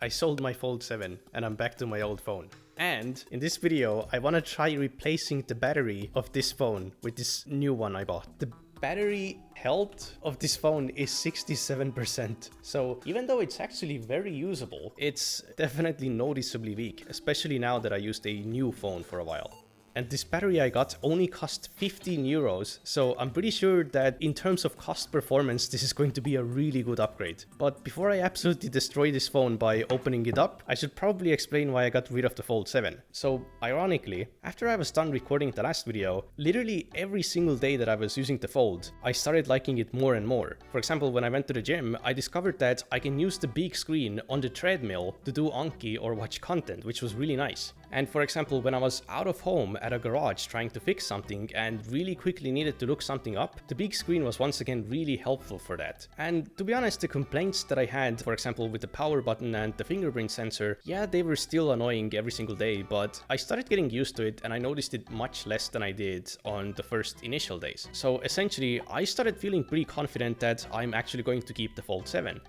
I sold my Fold 7 and I'm back to my old phone. And in this video, I want to try replacing the battery of this phone with this new one I bought. The battery health of this phone is 67%. So even though it's actually very usable, it's definitely noticeably weak, especially now that I used a new phone for a while. And this battery I got only cost 15 euros, so I'm pretty sure that in terms of cost performance, this is going to be a really good upgrade. But before I absolutely destroy this phone by opening it up, I should probably explain why I got rid of the Fold 7. So, ironically, after I was done recording the last video, literally every single day that I was using the Fold, I started liking it more and more. For example, when I went to the gym, I discovered that I can use the big screen on the treadmill to do Anki or watch content, which was really nice. And for example, when I was out of home at a garage trying to fix something and really quickly needed to look something up, the big screen was once again really helpful for that. And to be honest, the complaints that I had, for example, with the power button and the fingerprint sensor, yeah, they were still annoying every single day, but I started getting used to it and I noticed it much less than I did on the first initial days. So essentially, I started feeling pretty confident that I'm actually going to keep the Fold 7.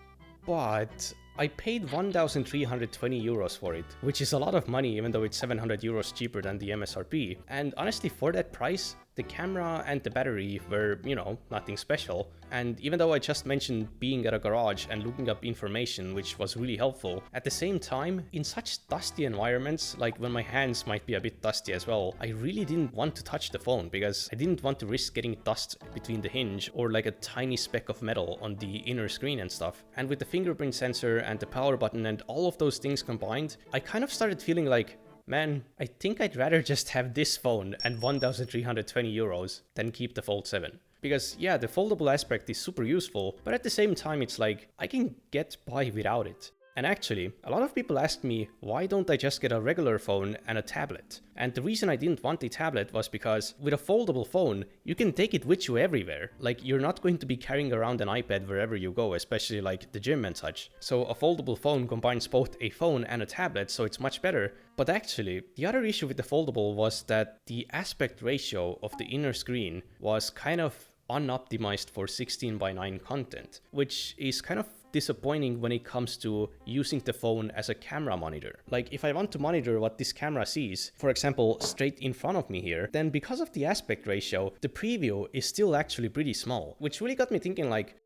But I paid 1,320 euros for it, which is a lot of money even though it's 700 euros cheaper than the MSRP. And honestly, for that price, the camera and the battery were, you know, nothing special. And even though I just mentioned being at a garage and looking up information, which was really helpful, at the same time, in such dusty environments, like when my hands might be a bit dusty as well, I really didn't want to touch the phone because I didn't want to risk getting dust between the hinge or like a tiny speck of metal on the inner screen and stuff. And with the fingerprint sensor and the power button and all of those things combined, I kind of started feeling like, man, I think I'd rather just have this phone and 1,320 euros than keep the Fold 7. Because yeah, the foldable aspect is super useful, but at the same time it's like, I can get by without it. And actually, a lot of people asked me, why don't I just get a regular phone and a tablet? And the reason I didn't want a tablet was because with a foldable phone, you can take it with you everywhere. Like, you're not going to be carrying around an iPad wherever you go, especially like the gym and such. So a foldable phone combines both a phone and a tablet, so it's much better. But actually, the other issue with the foldable was that the aspect ratio of the inner screen was kind of unoptimized for 16:9 content, which is kind of disappointing when it comes to using the phone as a camera monitor. Like, if I want to monitor what this camera sees, for example, straight in front of me here, then because of the aspect ratio, the preview is still actually pretty small, which really got me thinking like,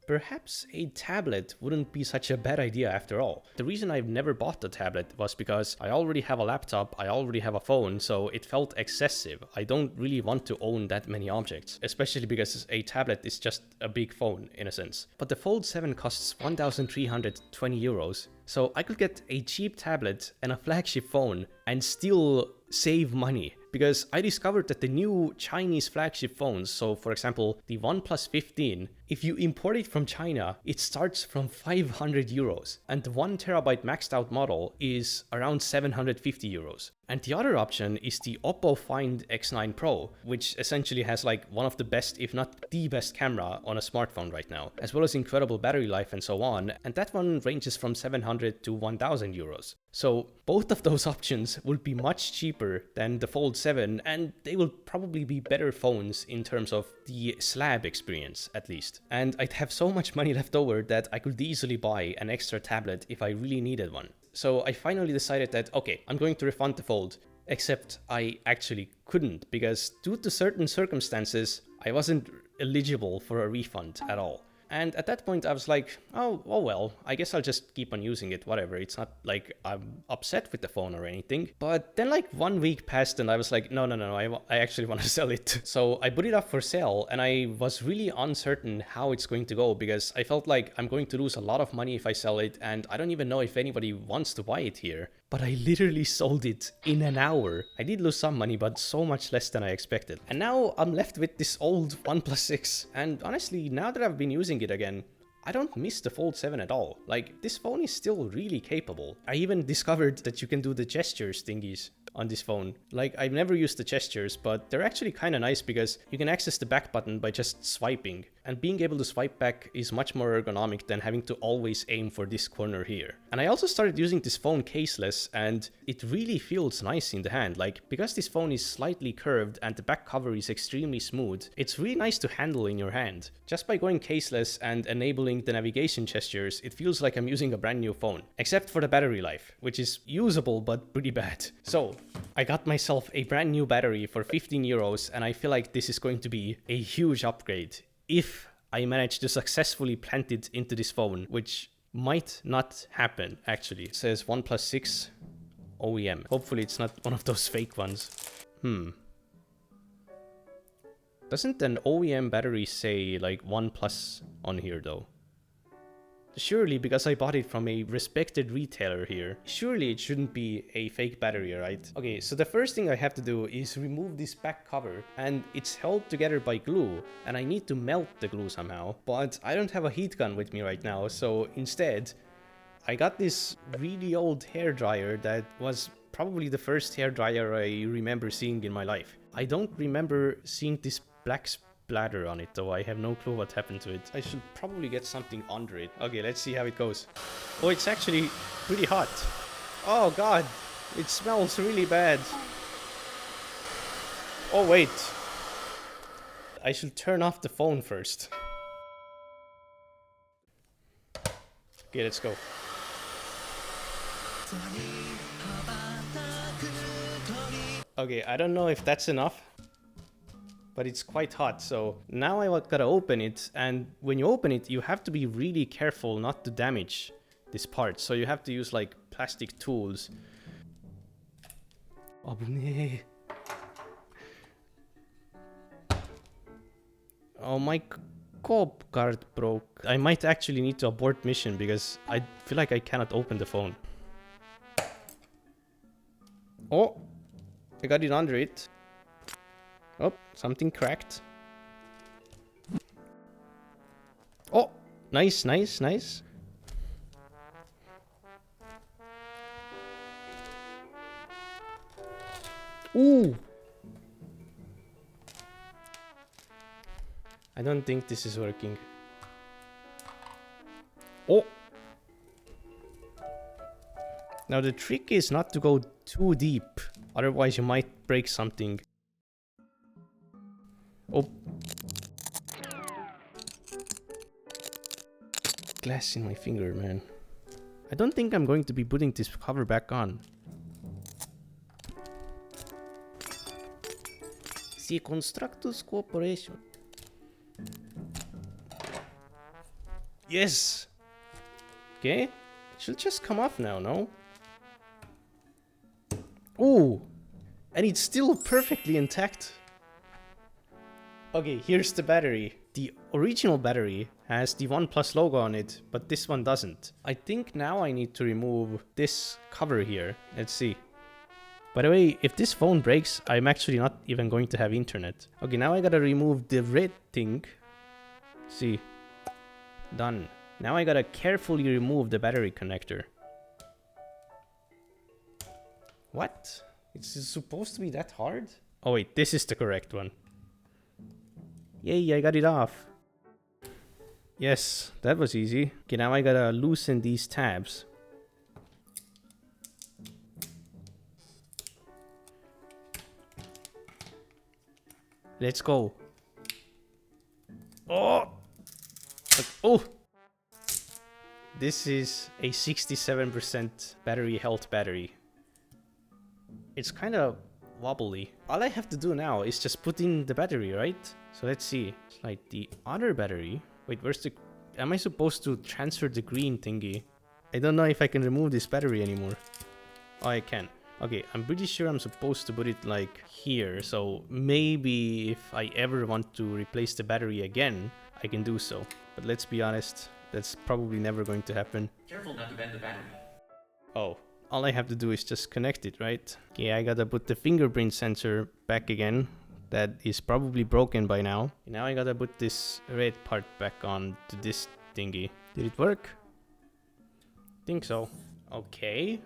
perhaps a tablet wouldn't be such a bad idea after all. The reason I've never bought a tablet was because I already have a laptop, I already have a phone, so it felt excessive. I don't really want to own that many objects, especially because a tablet is just a big phone in a sense. But the Fold 7 costs 1,320 euros, so I could get a cheap tablet and a flagship phone and still save money. Because I discovered that the new Chinese flagship phones, so for example, the OnePlus 15, if you import it from China, it starts from 500 euros. And the 1TB maxed out model is around 750 euros. And the other option is the Oppo Find X9 Pro, which essentially has like one of the best, if not the best camera on a smartphone right now, as well as incredible battery life and so on. And that one ranges from 700 to 1,000 euros. So both of those options will be much cheaper than the Fold 7, and they will probably be better phones in terms of the slab experience, at least. And I'd have so much money left over that I could easily buy an extra tablet if I really needed one. So I finally decided that, okay, I'm going to refund the Fold, except I actually couldn't, because due to certain circumstances, I wasn't eligible for a refund at all. And at that point I was like, oh well, I guess I'll just keep on using it, whatever. It's not like I'm upset with the phone or anything. But then like 1 week passed and I was like, no, I actually want to sell it. So I put it up for sale and I was really uncertain how it's going to go because I felt like I'm going to lose a lot of money if I sell it and I don't even know if anybody wants to buy it here. But I literally sold it in an hour. I did lose some money, but so much less than I expected. And now I'm left with this old OnePlus 6. And honestly, now that I've been using it again, I don't miss the Fold 7 at all. Like, this phone is still really capable. I even discovered that you can do the gestures thingies on this phone. Like, I've never used the gestures, but they're actually kind of nice because you can access the back button by just swiping. And being able to swipe back is much more ergonomic than having to always aim for this corner here. And I also started using this phone caseless, and it really feels nice in the hand. Like, because this phone is slightly curved and the back cover is extremely smooth, it's really nice to handle in your hand. Just by going caseless and enabling the navigation gestures, it feels like I'm using a brand new phone. Except for the battery life, which is usable but pretty bad. So, I got myself a brand new battery for 15 euros, and I feel like this is going to be a huge upgrade if I manage to successfully plant it into this phone, which might not happen, actually. It says OnePlus 6 OEM. Hopefully it's not one of those fake ones. Doesn't an OEM battery say, like, OnePlus on here, though? Surely, because I bought it from a respected retailer here, surely it shouldn't be a fake battery, right? Okay, so the first thing I have to do is remove this back cover, and it's held together by glue, and I need to melt the glue somehow, but I don't have a heat gun with me right now, so instead, I got this really old hairdryer that was probably the first hairdryer I remember seeing in my life. I don't remember seeing this black splatter on it, though. I have no clue what happened to it. I should probably get something under it. Okay, let's see how it goes. Oh, it's actually pretty hot. Oh god, it smells really bad. Oh wait, I should turn off the phone first. Okay, let's go. Okay, I don't know if that's enough, but it's quite hot. So now I gotta open it, and when you open it, you have to be really careful not to damage this part. So you have to use like plastic tools. Oh, my coop card broke. I might actually need to abort mission because I feel like I cannot open the phone. Oh, I got it under it. Oh, something cracked. Oh, nice, nice, nice. Ooh. I don't think this is working. Oh. Now the trick is not to go too deep, otherwise you might break something. Oh. Glass in my finger, man. I don't think I'm going to be putting this cover back on. See, Constructus Corporation. Yes! Okay. It should just come off now, no? Ooh! And it's still perfectly intact. Okay, here's the battery. The original battery has the OnePlus logo on it, but this one doesn't. I think now I need to remove this cover here. Let's see. By the way, if this phone breaks, I'm actually not even going to have internet. Okay, now I gotta remove the red thing. See. Done. Now I gotta carefully remove the battery connector. What? It's supposed to be that hard? Oh wait, this is the correct one. Yay, I got it off. Yes, that was easy. Okay, now I gotta loosen these tabs. Let's go. Oh! Oh! This is a 67% battery health battery. It's kind of wobbly. All I have to do now is just put in the battery, right? So let's see. It's like the other battery. Wait, where's the... Am I supposed to transfer the green thingy? I don't know if I can remove this battery anymore. Oh, I can. Okay, I'm pretty sure I'm supposed to put it like here. So maybe if I ever want to replace the battery again, I can do so. But let's be honest, that's probably never going to happen. Careful not to bend the battery. Oh, all I have to do is just connect it, right? Okay, I gotta put the fingerprint sensor back again. That is probably broken by now. Now I gotta put this red part back on to this thingy. Did it work? Think so. Okay.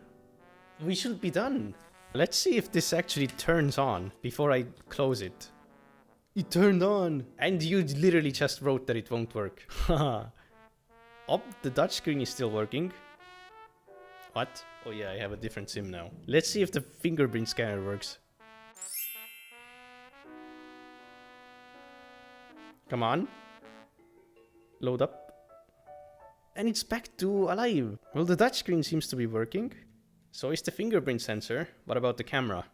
We should be done. Let's see if this actually turns on before I close it. It turned on! And you literally just wrote that it won't work. Haha. Oh, the touch screen is still working. What? Oh yeah, I have a different SIM now. Let's see if the fingerprint scanner works. Come on. Load up. And it's back to alive. Well, the touchscreen seems to be working. So is the fingerprint sensor. What about the camera?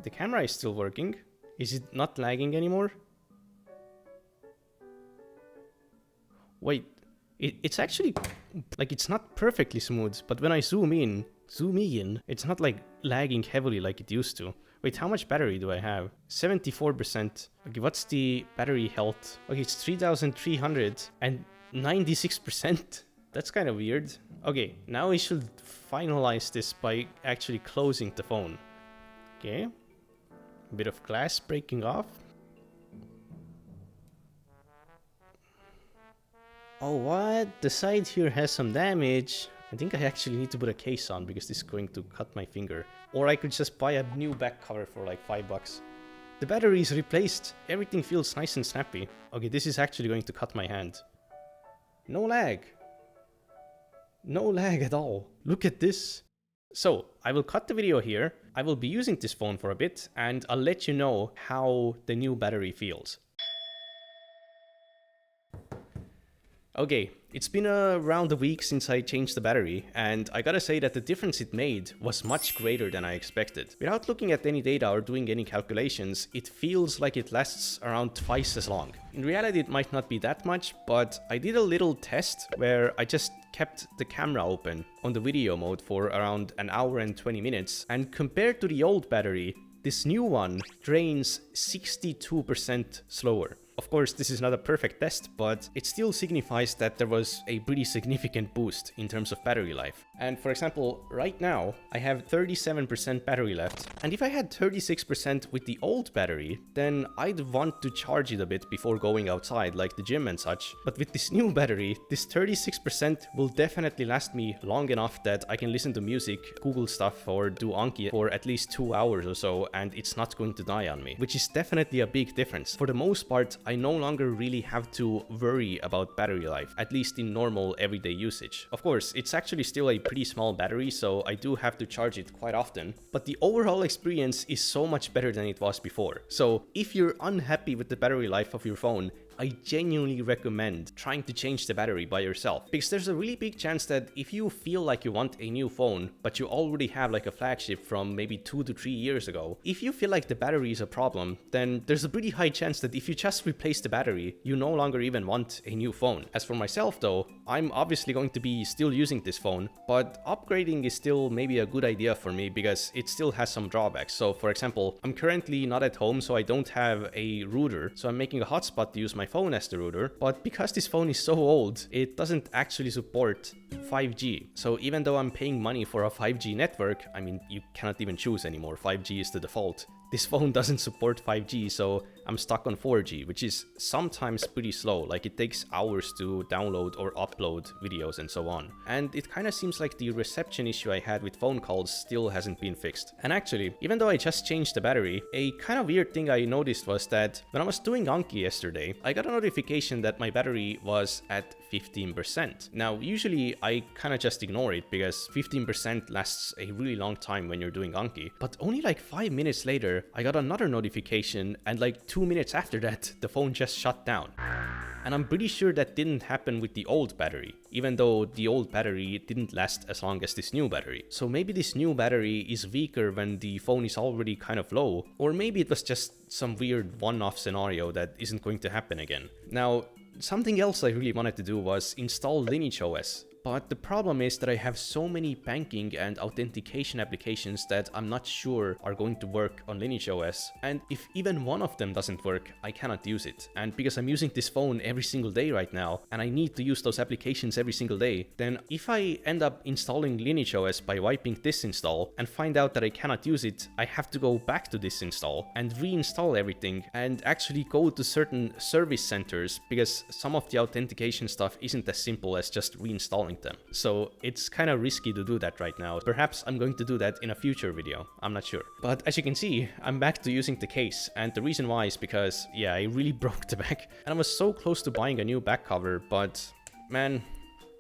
The camera is still working. Is it not lagging anymore? Wait, it's actually, like, it's not perfectly smooth, but when I zoom in, it's not like lagging heavily like it used to. Wait, how much battery do I have? 74%. Okay, what's the battery health? Okay, it's 3,300 and 96%. That's kind of weird. Okay, now we should finalize this by actually closing the phone. Okay. A bit of glass breaking off. Oh, what? The side here has some damage. I think I actually need to put a case on because this is going to cut my finger. Or I could just buy a new back cover for like $5. The battery is replaced. Everything feels nice and snappy. Okay, this is actually going to cut my hand. No lag. No lag at all. Look at this. So, I will cut the video here. I will be using this phone for a bit and I'll let you know how the new battery feels. Okay, it's been around a week since I changed the battery, and I gotta say that the difference it made was much greater than I expected. Without looking at any data or doing any calculations, it feels like it lasts around twice as long. In reality, it might not be that much, but I did a little test where I just kept the camera open on the video mode for around an hour and 20 minutes, and compared to the old battery, this new one drains 62% slower. Of course, this is not a perfect test, but it still signifies that there was a pretty significant boost in terms of battery life. And for example, right now, I have 37% battery left. And if I had 36% with the old battery, then I'd want to charge it a bit before going outside, like the gym and such. But with this new battery, this 36% will definitely last me long enough that I can listen to music, Google stuff, or do Anki for at least 2 hours or so, and it's not going to die on me, which is definitely a big difference. For the most part, I no longer really have to worry about battery life, at least in normal everyday usage. Of course, it's actually still a pretty small battery, so I do have to charge it quite often, but the overall experience is so much better than it was before. So if you're unhappy with the battery life of your phone, I genuinely recommend trying to change the battery by yourself, because there's a really big chance that if you feel like you want a new phone, but you already have like a flagship from maybe 2 to 3 years ago, if you feel like the battery is a problem, then there's a pretty high chance that if you just replace the battery, you no longer even want a new phone. As for myself though, I'm obviously going to be still using this phone, but upgrading is still maybe a good idea for me because it still has some drawbacks. So for example, I'm currently not at home, so I don't have a router, so I'm making a hotspot to use my phone as the router, but because this phone is so old, it doesn't actually support 5G. So even though I'm paying money for a 5G network, I mean, you cannot even choose anymore, 5G is the default. This phone doesn't support 5G, so I'm stuck on 4G, which is sometimes pretty slow, like it takes hours to download or upload videos and so on. And it kind of seems like the reception issue I had with phone calls still hasn't been fixed. And actually, even though I just changed the battery, a kind of weird thing I noticed was that when I was doing Anki yesterday, I got a notification that my battery was at 15%. Now, usually I kind of just ignore it because 15% lasts a really long time when you're doing Anki, but only like 5 minutes later, I got another notification and like 2 minutes after that, the phone just shut down. And I'm pretty sure that didn't happen with the old battery, even though the old battery didn't last as long as this new battery. So maybe this new battery is weaker when the phone is already kind of low, or maybe it was just some weird one-off scenario that isn't going to happen again. Now, something else I really wanted to do was install LineageOS. But the problem is that I have so many banking and authentication applications that I'm not sure are going to work on LineageOS. And if even one of them doesn't work, I cannot use it. And because I'm using this phone every single day right now, and I need to use those applications every single day, then if I end up installing LineageOS by wiping disinstall and find out that I cannot use it, I have to go back to disinstall and reinstall everything and actually go to certain service centers because some of the authentication stuff isn't as simple as just reinstalling installing them. So it's kind of risky to do that right now. Perhaps I'm going to do that in a future video, I'm not sure. But as you can see, I'm back to using the case, and the reason why is because, yeah, I really broke the back. And I was so close to buying a new back cover, but man,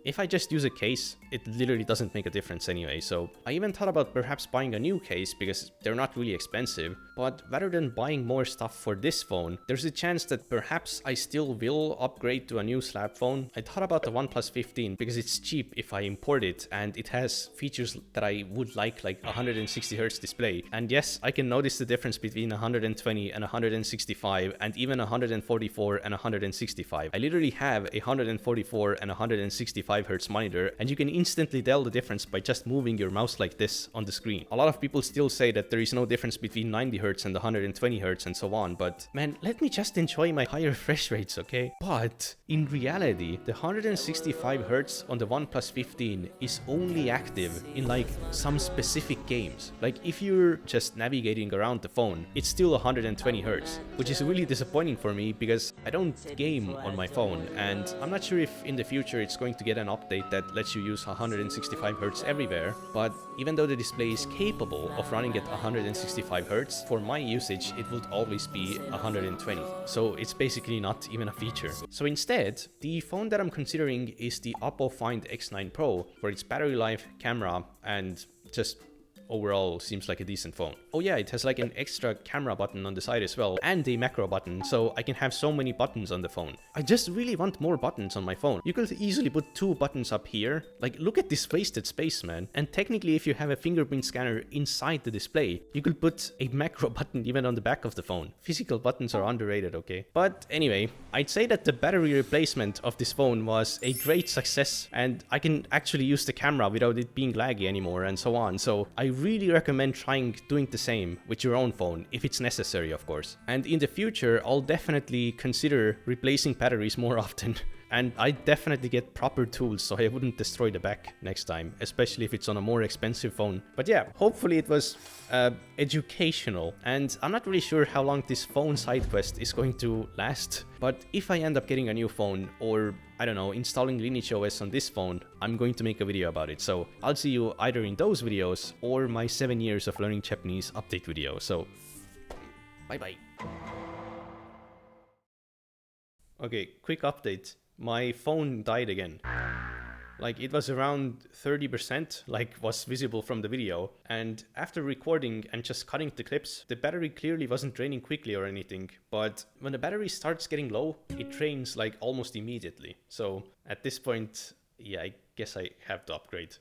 if I just use a case, it literally doesn't make a difference anyway. So I even thought about perhaps buying a new case because they're not really expensive. But rather than buying more stuff for this phone, there's a chance that perhaps I still will upgrade to a new slab phone. I thought about the OnePlus 15 because it's cheap if I import it and it has features that I would like 160Hz display. And yes, I can notice the difference between 120 and 165 and even 144 and 165. I literally have a 144 and 165Hz monitor, and you can instantly tell the difference by just moving your mouse like this on the screen. A lot of people still say that there is no difference between 90Hz and 120Hz and so on, but man, let me just enjoy my higher refresh rates, okay? But in reality, the 165Hz on the OnePlus 15 is only active in some specific games. If you're just navigating around the phone, it's still 120Hz, which is really disappointing for me because I don't game on my phone, and I'm not sure if in the future it's going to get an update that lets you use 165Hz everywhere. But even though the display is capable of running at 165Hz, for my usage it would always be 120. So it's basically not even a feature. So instead, the phone that I'm considering is the Oppo Find X9 Pro for its battery life, camera, and just overall seems like a decent phone. Oh yeah, it has an extra camera button on the side as well, and a macro button, so I can have so many buttons on the phone. I just really want more buttons on my phone. You could easily put 2 buttons up here. Look at this wasted space, man. And technically, if you have a fingerprint scanner inside the display, you could put a macro button even on the back of the phone. Physical buttons are underrated, okay? But anyway, I'd say that the battery replacement of this phone was a great success, and I can actually use the camera without it being laggy anymore and so on. So I really recommend doing the same with your own phone, if it's necessary, of course. And in the future, I'll definitely consider replacing batteries more often. And I definitely get proper tools so I wouldn't destroy the back next time, especially if it's on a more expensive phone. But yeah, hopefully it was educational. And I'm not really sure how long this phone side quest is going to last. But if I end up getting a new phone, or I don't know, installing LineageOS on this phone, I'm going to make a video about it. So I'll see you either in those videos or my 7 years of learning Japanese update video. So bye bye. Okay, quick update. My phone died again. It was around 30%, was visible from the video. And after recording and just cutting the clips, the battery clearly wasn't draining quickly or anything. But when the battery starts getting low, it drains almost immediately. So at this point, yeah, I guess I have to upgrade.